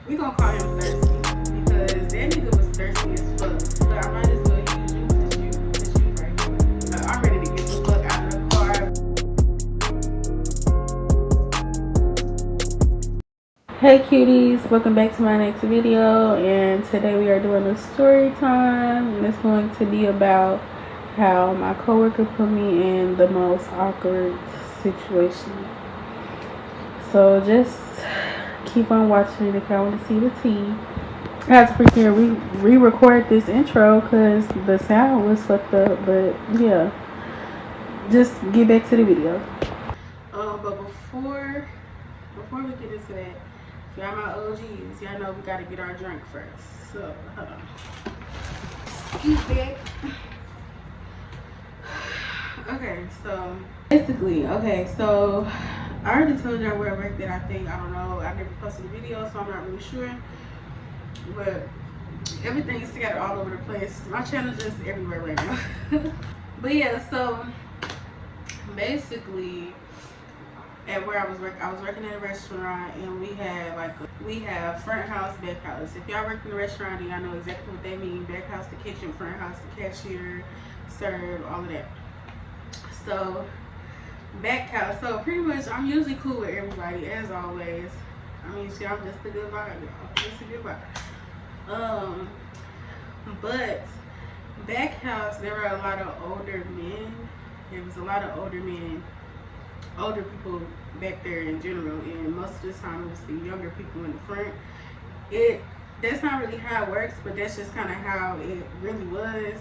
We gonna call him thirsty because that nigga was thirsty as fuck. But I might as well use you cause you right here. I'm ready to get the fuck out of the car. Hey cuties, welcome back to my next video, and today we are doing a story time, and it's going to be about how my coworker put me in the most awkward situation. So just keep on watching if y'all want to see the tea. I had to freaking re-record this intro because the sound was fucked up, but yeah, just get back to the video. But before we get into that, if y'all my OGs, y'all know we gotta get our drink first. So hold on. Excuse me. Okay, so basically, so I already told y'all where I worked at. I don't know, I never posted a video, so I'm not really sure. But everything is scattered all over the place. My channel is just everywhere right now. But yeah, so basically at where I was working at a restaurant, and we have front house, back house. If y'all work in the restaurant, y'all know exactly what they mean. Back house, the kitchen; front house, the cashier, serve, all of that. So back house, so pretty much I'm usually cool with everybody as always. I mean, shit, I'm just a good vibe, y'all. Just a good vibe. But back house, there were a lot of older men. There was a lot of older men, older people back there in general, and most of the time it was the younger people in the front. That's not really how it works, but that's just kind of how it really was,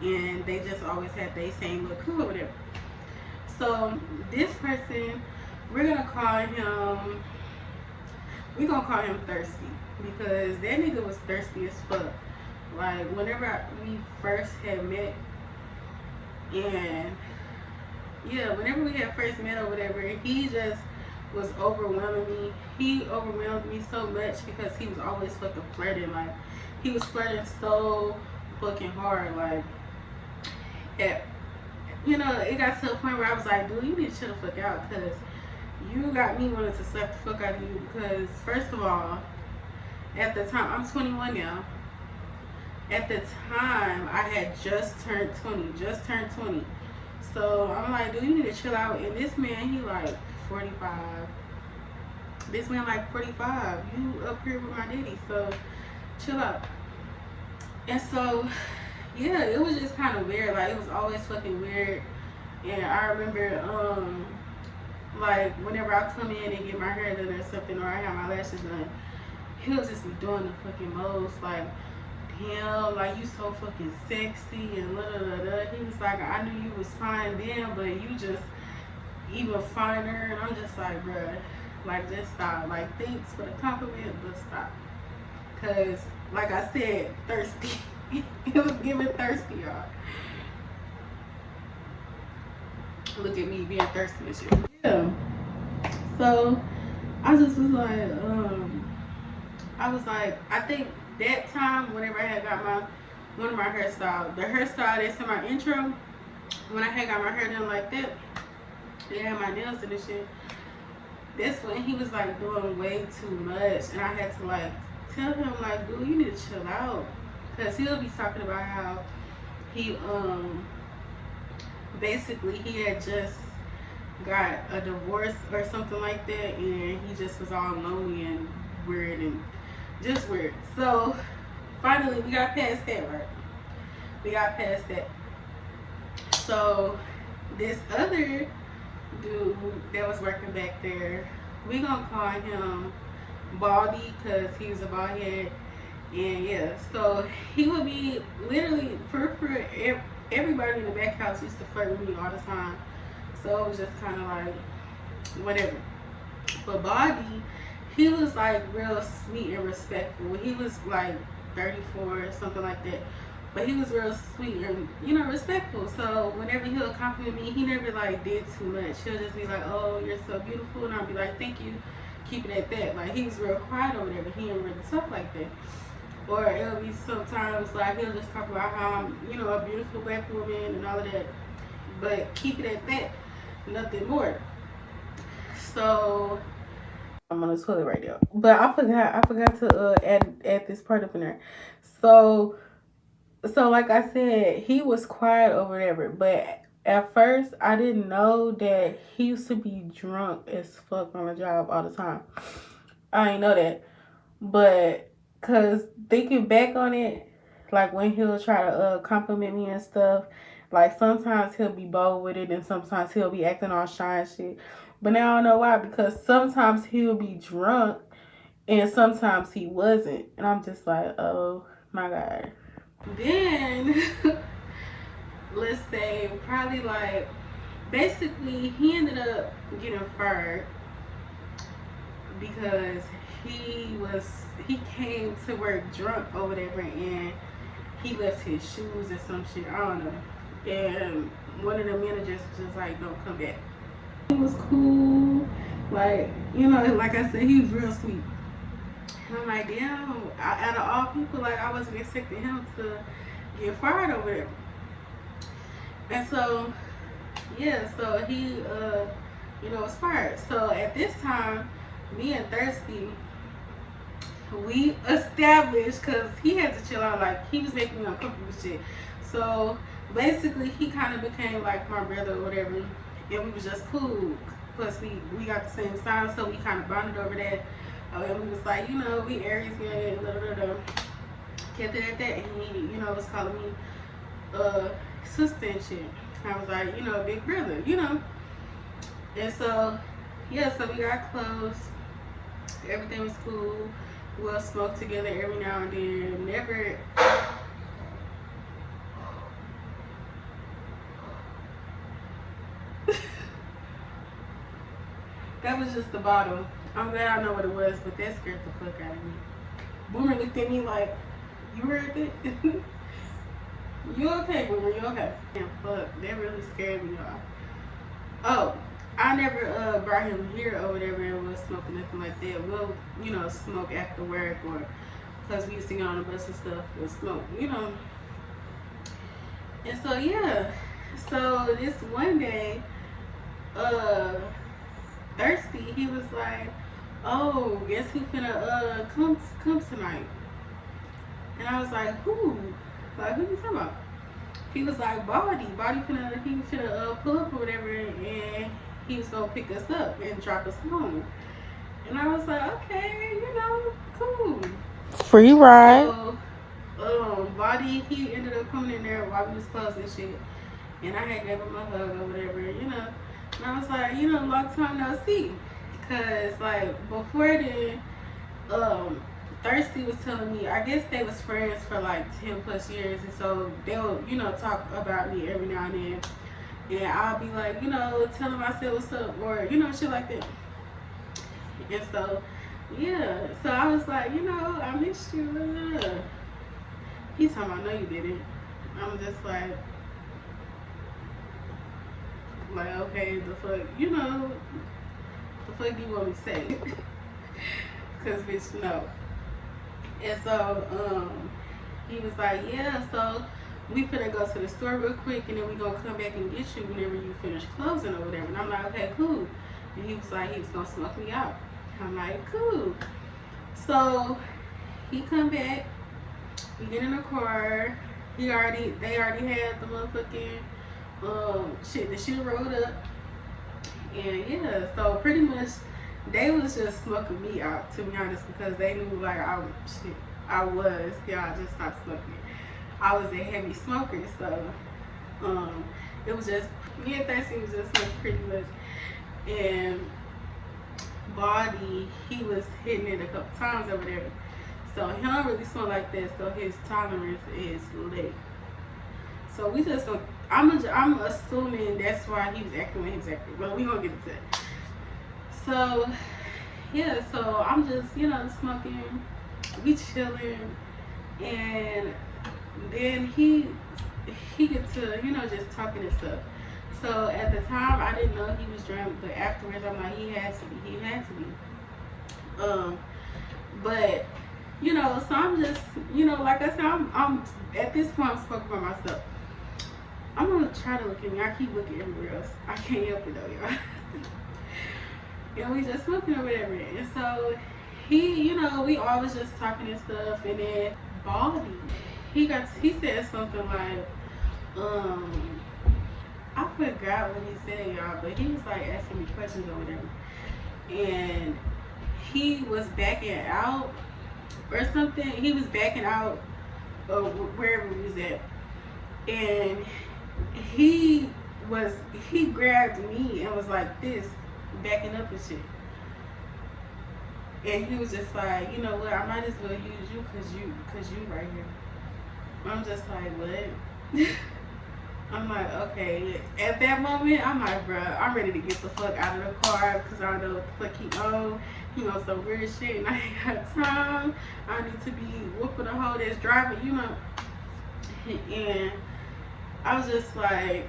and they just always had their same look cool or whatever. So this person, we're gonna call him thirsty because that nigga was thirsty as fuck. Like whenever we first had met, and yeah, whenever we had first met or whatever, he just was overwhelming me. He overwhelmed me so much because he was always fucking flirting. Like he was flirting so fucking hard. Like it got to a point where I was like, dude, you need to chill the fuck out because you got me wanting to slap the fuck out of you. Because first of all, at the time, I'm 21 now. At the time, I had just turned 20. So I'm like, dude, you need to chill out. And this man, he like 45. This man like 45. You up here with my daddy, so chill out. And so, yeah, it was just kind of weird. Like, it was always fucking weird. And I remember, like, whenever I come in and get my hair done or something, or I have my lashes done, he'll just be doing the fucking most. Like, damn, like, you so fucking sexy and la da da da. He was like, I knew you was fine then, but you just even finer. And I'm just like, bruh, like, just stop. Like, thanks for the compliment, but stop. Because, like I said, thirsty. It was giving thirsty, y'all. Look at me being thirsty and shit. Yeah. So I just was like, I think that time whenever I had got one of my hairstyles, the hairstyle that's in my intro, when I had got my hair done like that, they had my nails and shit. That's when he was like doing way too much, and I had to like tell him like, dude, you need to chill out. Because he'll be talking about how he, basically he had just got a divorce or something like that, and he just was all lonely and weird and just weird. So, finally, we got past that, right? We got past that. So, this other dude that was working back there, we gonna call him Baldy because he was a bald head. And yeah, so he would be literally for everybody in the back house used to flirt with me all the time. So it was just kind of like whatever. But Baldy, he was like real sweet and respectful. He was like 34 or something like that. But he was real sweet and, respectful. So whenever he'll compliment me, he never like did too much. He'll just be like, oh, you're so beautiful. And I'll be like, thank you. Keep it at that. Like he was real quiet over there, but he didn't really talk like that. Or it'll be sometimes like he'll just talk about how I'm, a beautiful black woman and all of that. But keep it at that, nothing more. So I'm on the toilet right now. But I forgot to add this part up in there. So like I said, he was quiet or whatever, but at first I didn't know that he used to be drunk as fuck on the job all the time. I didn't know that. But cause thinking back on it, like when he'll try to compliment me and stuff, like sometimes he'll be bold with it and sometimes he'll be acting all shy and shit. But now I don't know why, because sometimes he'll be drunk and sometimes he wasn't. And I'm just like, oh my God. Then let's say probably like basically he ended up getting fired because he came to work drunk or whatever and he left his shoes or some shit, I don't know. And one of the managers was just like, don't come back. He was cool, like, you know, like I said, he was real sweet. And I'm like, damn, out of all people, like I wasn't expecting him to get fired over there. And so yeah, so he was fired. So at this time, me and Thirsty, we established, because he had to chill out, like he was making me uncomfortable with shit. So basically he kind of became like my brother or whatever, and we was just cool. Plus we got the same style, so we kind of bonded over that. And we was like, you know, we Aries, yeah, kept it at that. And he, you know, was calling me sister and shit. I was like, you know, big brother, you know. And so yeah, so we got close. Everything was cool. We'll smoke together every now and then. Never. That was just the bottle. I'm glad I know what it was, but that scared the fuck out of me. Boomer looked at me like, you heard it? You okay, Boomer? You okay? Damn, fuck. That really scared me, y'all. Oh, I never brought him here or whatever and was smoking nothing like that. We'll, you know, smoke after work or because we used to get on the bus and stuff and smoke, you know. And so yeah, so this one day, Thirsty, he was like, oh, guess who finna come tonight? And I was like, who? Like, who you talking about? He was like, Baldy finna pull up or whatever, and he was gonna pick us up and drop us home. And I was like, okay, you know, cool. Free ride. So, Baldy, he ended up coming in there while we was closing and shit. And I had gave him a hug or whatever, you know. And I was like, you know, long time no see. Cause like before then, Thirsty was telling me, I guess they was friends for like 10 plus years, and so they'll, you know, talk about me every now and then. And I'll be like, you know, tell them I said what's up, or, you know, shit like that. And so, yeah, so I was like, you know, I missed you. He told me, I know you didn't. I'm just like, okay, the fuck, you know, the fuck do you want me to say? Cause bitch, no. And so, he was like, yeah, so we finna go to the store real quick and then we gonna come back and get you whenever you finish closing or whatever. And I'm like, okay, cool. And he was like, he was gonna smoke me out. I'm like, cool. So he come back, we get in the car. They already had the motherfucking the shit rolled up. And yeah, so pretty much they was just smoking me out, to be honest, because they knew like y'all just stopped smoking. I was a heavy smoker, so it was just me and Thirsty was just smoking pretty much. And Baldy, he was hitting it a couple times over there. So he don't really smoke like that, so his tolerance is lit. So we just gonna, I'm assuming that's why he was acting when he was acting. But we gonna get into that. So yeah, so I'm just, you know, smoking, we chilling, and then he gets to, you know, just talking and stuff. So at the time I didn't know he was drunk, but afterwards I'm like, he had to be. But you know, so I'm just, you know, like I said, I'm at this point I'm smoking by myself. I'm gonna try to look at me. I keep looking everywhere else. I can't help it though, y'all. and we just smoking or whatever. And so he, we always just talking and stuff. And then Baldy, he said something like, um, I forgot what he said, y'all, but he was like asking me questions or whatever. And he was backing out or something. He was backing out of wherever we was at. And he he grabbed me and was like this, backing up and shit. And he was just like, you know what, I might as well use you cause you right here. I'm just like, what? I'm like, okay. At that moment, I'm like, bruh, I'm ready to get the fuck out of the car because I don't know what the fuck he on. He on some weird shit and I ain't got time. I need to be whooping the hoe that's driving, And I was just like,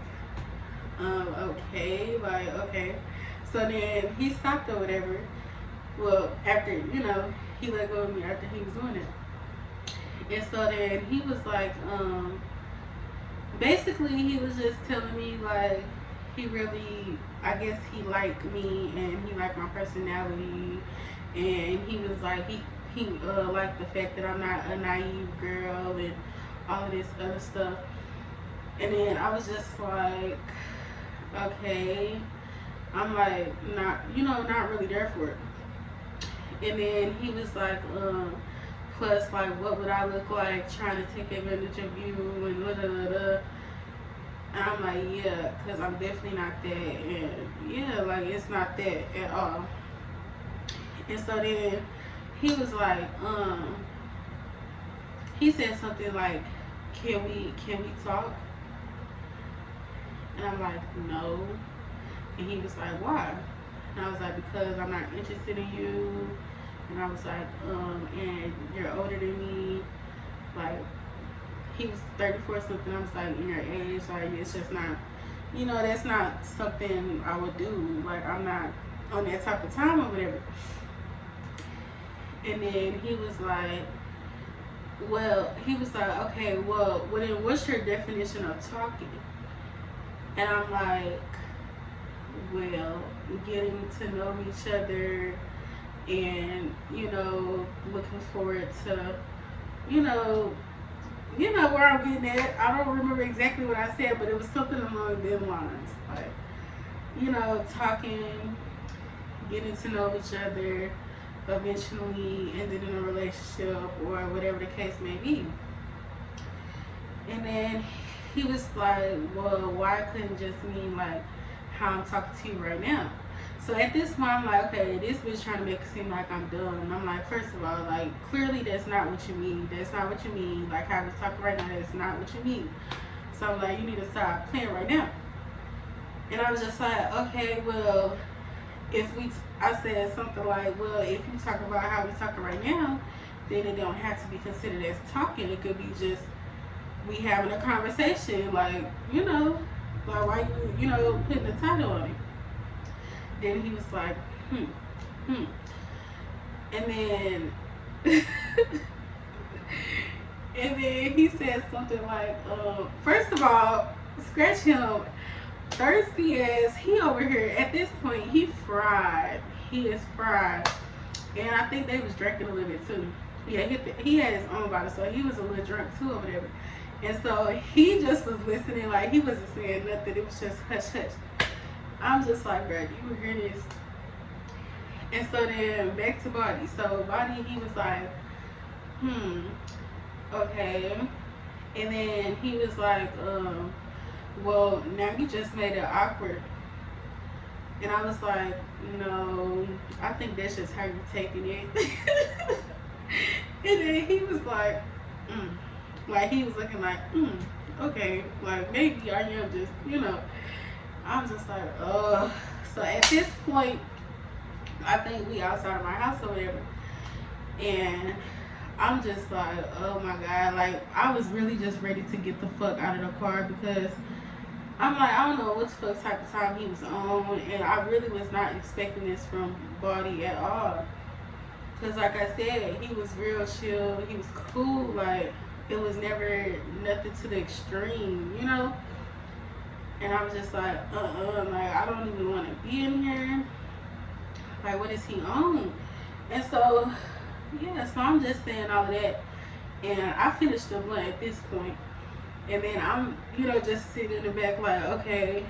okay, like, okay. So then he stopped or whatever. Well, after, he let go of me after he was doing it. And so then he was like, basically he was just telling me like he really, I guess he liked me and he liked my personality, and he was like he liked the fact that I'm not a naive girl and all of this other stuff. And then I was just like, okay. I'm like, not really there for it. And then he was like, plus, like, what would I look like trying to take advantage of you and da da da da. And I'm like, yeah, because I'm definitely not that. And yeah, like, it's not that at all. And so then he was like, he said something like, can we talk? And I'm like, no. And he was like, why? And I was like, because I'm not interested in you. And I was like, and you're older than me. Like, he was 34 something. I was like, in your age, like, it's just not, that's not something I would do. Like, I'm not on that type of time or whatever. And then he was like, okay, well, then what's your definition of talking? And I'm like, well, getting to know each other and, looking forward to, where I'm getting at. I don't remember exactly what I said, but it was something along them lines. Like, talking, getting to know each other, eventually ending in a relationship or whatever the case may be. And then he was like, well, why couldn't it just mean like how I'm talking to you right now? So at this point, I'm like, okay, this bitch trying to make it seem like I'm dumb. And I'm like, first of all, like, clearly that's not what you mean. That's not what you mean. Like, how we're talking right now, that's not what you mean. So I'm like, you need to stop playing right now. And I was just like, okay, well, I said something like, well, if you talk about how we're talking right now, then it don't have to be considered as talking. It could be just we having a conversation, like, like why you, putting the title on it. Then he was like, and then and then he said something like, first of all, scratch him, thirsty ass, he over here at this point, he fried. He is fried. And I think they was drinking a little bit too. Yeah, he had his own bottle, so he was a little drunk too or whatever. And so he just was listening, like he wasn't saying nothing. It was just hush hush. I'm just like, bro, you hear this? And so then back to Body. So Body, he was like, okay. And then he was like, well, now you just made it awkward. And I was like, no, I think that's just how you're taking it. And then he was like, like he was looking like, okay, like maybe I am just, I'm just like, ugh. So at this point, I think we outside of my house or whatever. And I'm just like, oh my God. Like, I was really just ready to get the fuck out of the car because I'm like, I don't know what the fuck type of time he was on. And I really was not expecting this from Body at all. Because like I said, he was real chill. He was cool. Like, it was never nothing to the extreme, And I was just like, like, I don't even want to be in here. Like, what is he on? And so, yeah, so I'm just saying all of that. And I finished the blunt at this point. And then I'm, just sitting in the back like, okay,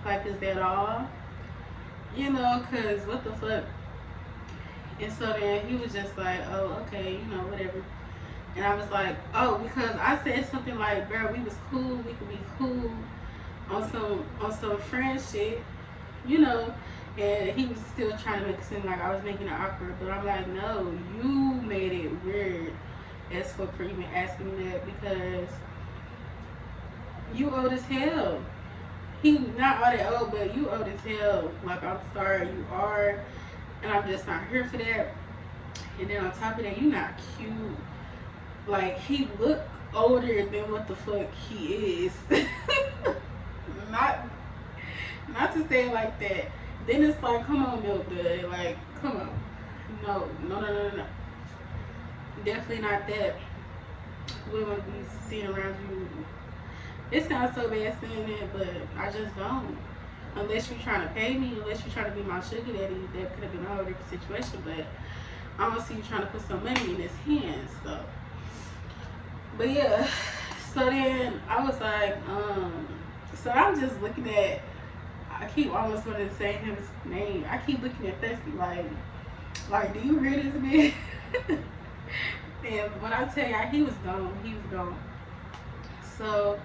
like, is that all? Because what the fuck? And so then he was just like, oh, okay, whatever. And I was like, oh, because I said something like, bro, we was cool, we could be cool on some friend shit, you know. And he was still trying to make it seem like I was making it awkward, but I'm like, no, you made it weird as fuck for even asking me that, because you old as hell. He not all that old, but you old as hell. Like, I'm sorry, you are, and I'm just not here for that. And then on top of that, you not cute. Like, he look older than what the fuck he is. not to say it like that. Then it's like, come on, milk dud. Like, come on. No. Definitely not that. We want to be sitting around you. It sounds so bad saying that, but I just don't. Unless you're trying to pay me, unless you're trying to be my sugar daddy, that could have been a whole different situation. But I don't see you trying to put some money in his hands, so. But yeah, so then I was like, so I'm just looking at, I keep almost wanting to say his name. I keep looking at Thirsty like, do you hear this man? And when I tell y'all, he was gone. So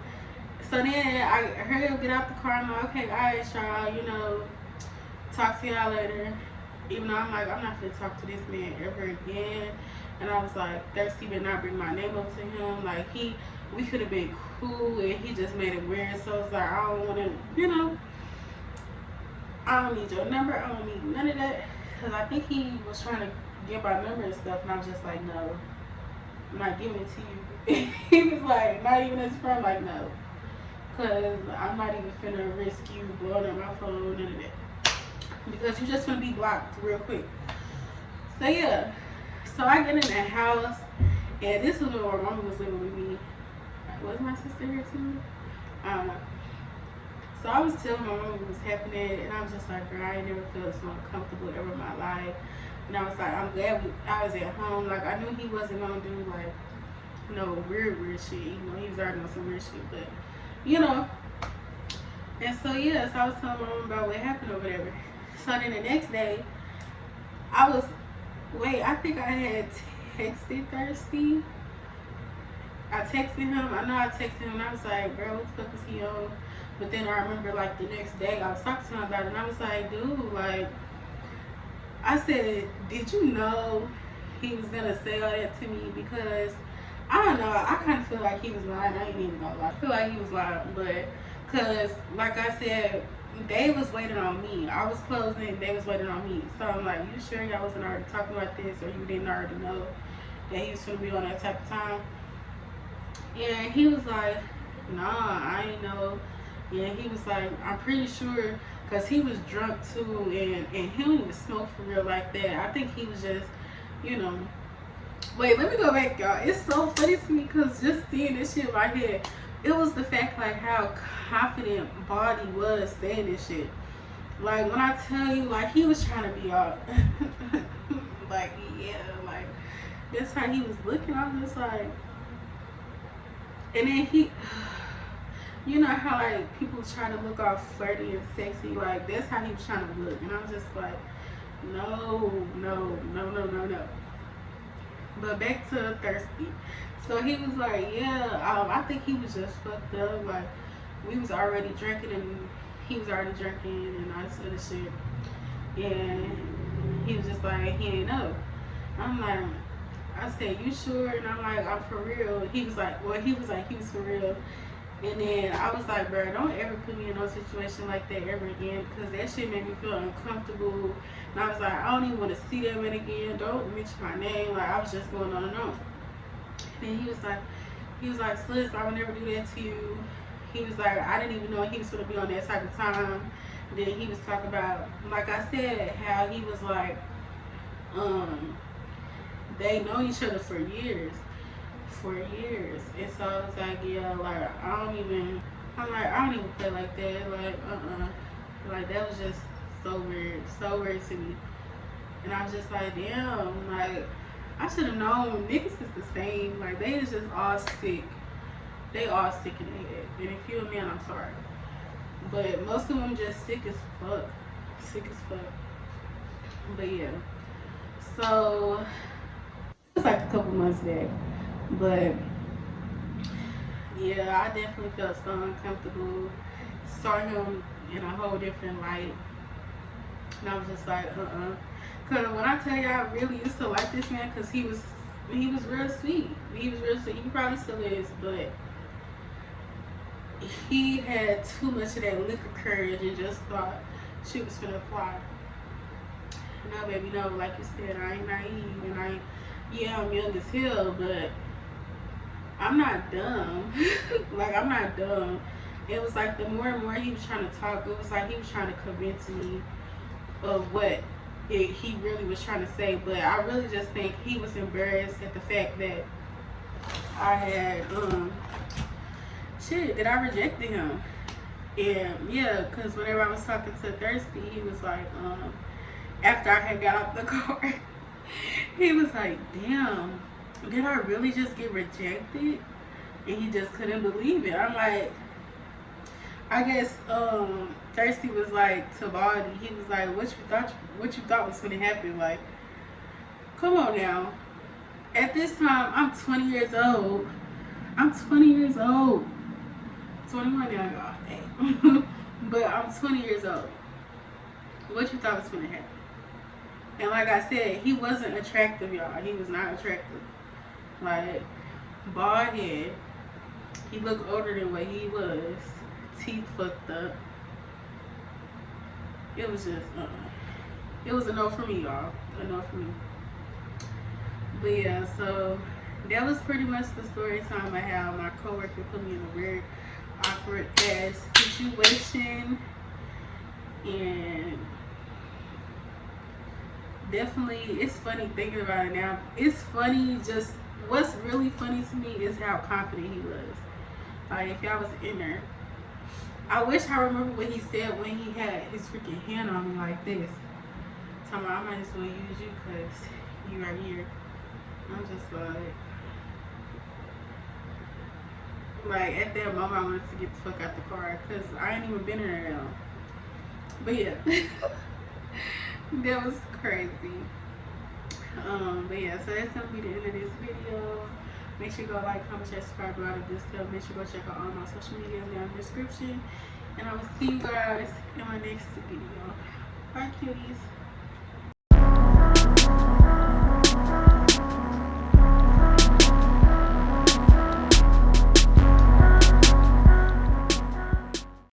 then I heard him get out the car. I'm like, okay, all right, y'all, talk to y'all later. Even though I'm like, I'm not gonna talk to this man ever again. And I was like, Thirsty better not bring my name up to him. Like, we could have been cool, and he just made it weird. So it's like, I don't want to, I don't need your number. I don't need none of that. Because I think he was trying to get my number and stuff. And I was just like, no, I'm not giving it to you. He was like, not even his friend. Like, no. Because I'm not even finna risk you blowing up my phone, none of that. Because you're just gonna be blocked real quick. So yeah. So I get in that house, and this was when my mama was living with me. Was my sister here too? I don't know. So I was telling my mama what was happening, and I was just like, girl, I ain't never felt so uncomfortable ever in my life. And I was like, I'm glad I was at home. Like, I knew he wasn't gonna do like no weird shit. He was already on some weird shit, but And so yeah, so I was telling my mom about what happened over there. So then the next day, I think I had texted Thirsty. I texted him. I know I texted him, and I was like, bro, what the fuck is he on? But then I remember, like, the next day, I was talking to him about it, and I was like, dude, like, I said, did you know he was going to say all that to me? Because, I don't know, I kind of feel like he was lying. I ain't even gonna lie. I feel like he was lying, but, because, like I said, they was waiting on me. I was closing, they was waiting on me. So I'm like, you sure y'all wasn't already talking about this, or you didn't already know that he was going to be on that type of time? And he was like, nah, I ain't know. And he was like, I'm pretty sure, because he was drunk too, and he don't even smoke for real like that. I think he was just, Wait, let me go back, y'all. It's so funny to me, because just seeing this shit right here, it was the fact, like, how confident Body was saying this shit. Like, when I tell you, like, he was trying to be all, like, yeah, like, that's how he was looking. I was just like, and then you know how, like, people try to look all flirty and sexy, like, that's how he was trying to look. And I was just like, no. But back to Thirsty. So he was like, yeah, I think he was just fucked up. Like, we was already drinking, and he was already drinking, and all this other shit. And he was just like, he ain't know. I'm like, I said, you sure? And I'm like, I'm for real. He was like, he was for real. And then I was like, bro, don't ever put me in no situation like that ever again, because that shit made me feel uncomfortable. And I was like, I don't even want to see that man again. Don't mention my name. Like, I was just going on and on. And then he was like, sis, I would never do that to you. He was like, I didn't even know he was going to be on that type of time. And then he was talking about, like I said, how he was like, they know each other for years. And so I was like, yeah, like, I don't even play like that. Like, like, that was just so weird to me. And I was just like, damn, like, I should have known niggas is the same. Like, they is just all sick. They all sick in the head. And if you're a man, I'm sorry. But most of them just sick as fuck. Sick as fuck. But yeah. So, it was like a couple months back. But yeah, I definitely felt so uncomfortable. Saw him in a whole different light. And I was just like, Because when I tell you I really used to like this man, because he was real sweet. He was real sweet. He probably still is, but he had too much of that liquor courage and just thought she was finna fly. No, baby, no. Like you said, I ain't naive, and I'm young as hell, but I'm not dumb. Like, I'm not dumb. It was like the more and more he was trying to talk, it was like he was trying to convince me of what he really was trying to say. But I really just think he was embarrassed at the fact that I had that I rejected him. And yeah, because whenever I was talking to Thirsty, he was like, after I had got out the car, he was like, damn, did I really just get rejected? And he just couldn't believe it. I'm like, I guess Thirsty was like to Baldy, he was like, what you thought was gonna happen? Like, come on now. At this time, I'm 20 years old. I'm 20 years old. 21 now, y'all. Hey. But I'm 20 years old. What you thought was gonna happen? And like I said, he wasn't attractive, y'all. He was not attractive. Like, bald head. He looked older than what he was. Teeth fucked up. It was just, it was a no for me, y'all. A no for me. But yeah, so that was pretty much the story time I had. My coworker put me in a weird, awkward ass situation. And definitely, it's funny thinking about it now. It's funny, just what's really funny to me is how confident he was. Like, if y'all was in there, I wish I remember what he said when he had his freaking hand on me like this. Talking about, I might as well use you because you right here. I'm just like at that moment I wanted to get the fuck out the car because I ain't even been in there now. But yeah, that was crazy. But yeah, so that's gonna be the end of this video. Make sure you go like, comment, share, subscribe, do all of this stuff. Make sure you go check out all my social media down in the description. And I will see you guys in my next video. Bye, cuties.